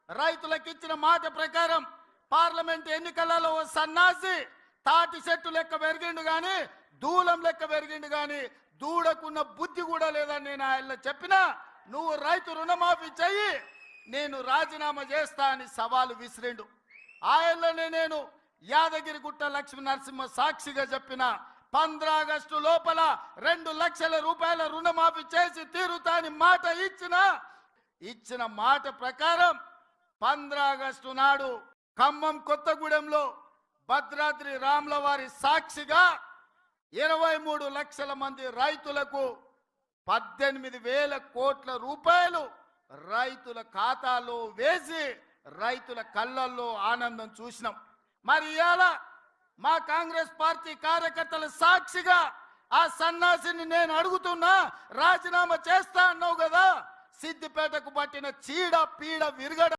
రైతులకు ఇచ్చిన మాట ప్రకారం పార్లమెంట్ ఎన్నికలలో ఓ సన్నాసి తాటి చెట్టు లెక్క పెరిగిండు గాని దూలం లెక్క పెరిగిండు గాని దూడకున్న బుద్ధి కూడా లేదని నేను ఆయన చెప్పినా నువ్వు రైతు రుణమాఫీ చెయ్యి నేను రాజీనామా చేస్తా అని సవాలు విసిరిండు. ఆయనలోనే నేను యాదగిరిగుట్ట లక్ష్మీ నరసింహ సాక్షిగా చెప్పిన 15 ఆగస్టు లోపల 2 లక్షల రూపాయల రుణమాఫీ చేసి తీరుతాని మాట ఇచ్చిన మాట ప్రకారం 15 ఆగస్టు నాడు ఖమ్మం కొత్తగూడెంలో భద్రాద్రి రాముల వారి సాక్షిగా 23 లక్షల మంది రైతులకు 18,000 కోట్ల రూపాయలు రైతుల ఖాతాలో వేసి రైతుల కళ్ళల్లో ఆనందం చూసినాం. మరి ఇవాళ మా కాంగ్రెస్ పార్టీ కార్యకర్తల సాక్షిగా ఆ సన్నాసిని నేను అడుగుతున్నా, రాజీనామా చేస్తా అన్నావు కదా, సిద్దిపేటకు పట్టిన చీడ పీడ విరగడ